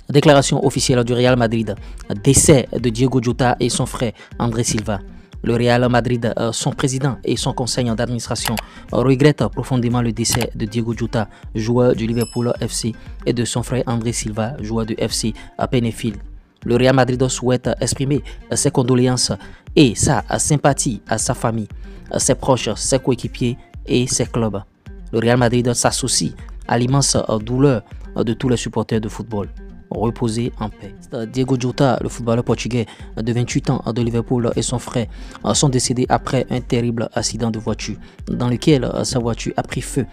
Déclaration officielle du Real Madrid. Décès de Diego Jota et son frère André Silva. Le Real Madrid, son président et son conseil d'administration regrettent profondément le décès de Diego Jota, joueur du Liverpool FC, et de son frère André Silva, joueur du FC Peñafiel. Le Real Madrid souhaite exprimer ses condoléances et sa sympathie à sa famille, ses proches, ses coéquipiers et ses clubs. Le Real Madrid s'associe à l'immense douleur de tous les supporters de football. Reposer en paix. Diego Jota, le footballeur portugais de 28 ans de Liverpool, et son frère sont décédés après un terrible accident de voiture dans lequel sa voiture a pris feu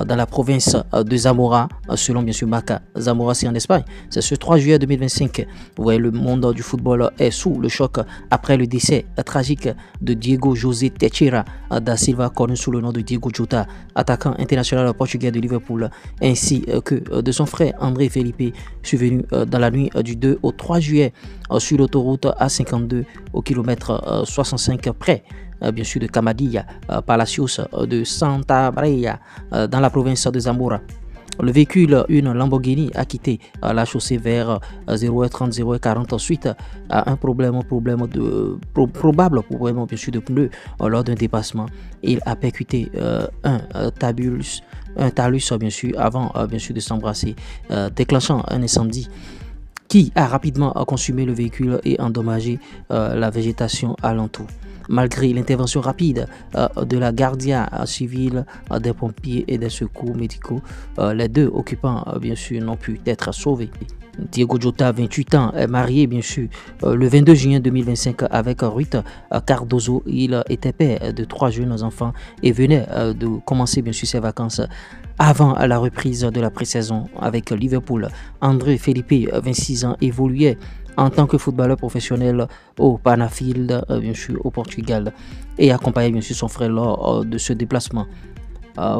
dans la province de Zamora, selon bien sûr Marca. Zamora, c'est en Espagne. C'est ce 3 juillet 2025. Vous voyez, le monde du football est sous le choc après le décès tragique de Diego José Teixeira da Silva, connu sous le nom de Diego Jota, attaquant international portugais de Liverpool, ainsi que de son frère André Felipe, survenu dans la nuit du 2 au 3 juillet sur l'autoroute A52 au kilomètre 65 près bien sûr de Camadilla, Palacios de Santa Maria dans la province de Zamora. Le véhicule, une Lamborghini, a quitté la chaussée vers 0h30, 0h40 suite à un probable problème bien sûr de pneus lors d'un dépassement. Il a percuté un talus bien sûr avant bien sûr de s'embrasser, déclenchant un incendie qui a rapidement consumé le véhicule et endommagé la végétation alentour. Malgré l'intervention rapide de la Guardia civile, des pompiers et des secours médicaux, les deux occupants bien sûr n'ont pu être sauvés. Diego Jota, 28 ans, est marié bien sûr le 22 juin 2025 avec Ruth Cardozo. Il était père de 3 jeunes enfants et venait de commencer bien sûr ses vacances avant la reprise de la pré-saison avec Liverpool. André Felipe, 26 ans, évoluait en tant que footballeur professionnel au Peñafiel, bien sûr au Portugal, et accompagnait bien sûr son frère lors de ce déplacement.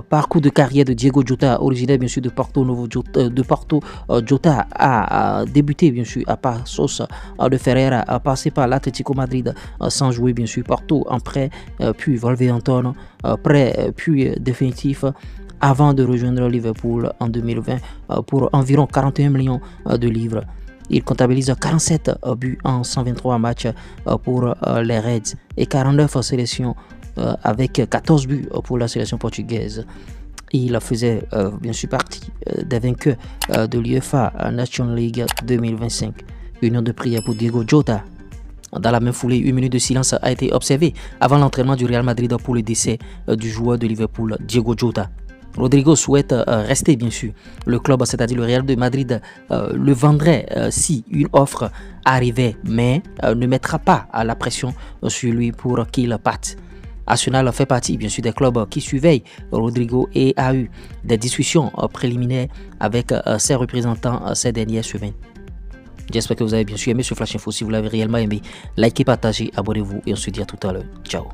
Parcours de carrière de Diego Jota, originaire bien sûr de Porto Novo, Jota a débuté bien sûr à Paços de Ferreira, a passé par l'Atlético Madrid sans jouer bien sûr Porto en prêt, puis Wolverhampton prêt puis définitif, avant de rejoindre Liverpool en 2020 pour environ 41 millions de livres. Il comptabilise 47 buts en 123 matchs pour les Reds et 49 sélections avec 14 buts pour la sélection portugaise. Il faisait bien sûr partie des vainqueurs de l'UEFA National League 2025. Union de prière pour Diego Jota. Dans la même foulée, une minute de silence a été observée avant l'entraînement du Real Madrid pour le décès du joueur de Liverpool, Diego Jota. Rodrigo souhaite rester bien sûr. Le club, c'est-à-dire le Real de Madrid, le vendrait si une offre arrivait, mais ne mettra pas la pression sur lui pour qu'il parte. Arsenal fait partie bien sûr des clubs qui surveillent Rodrigo et a eu des discussions préliminaires avec ses représentants ces dernières semaines. J'espère que vous avez bien sûr aimé ce Flash Info. Si vous l'avez réellement aimé, likez, partagez, abonnez-vous et on se dit à tout à l'heure. Ciao.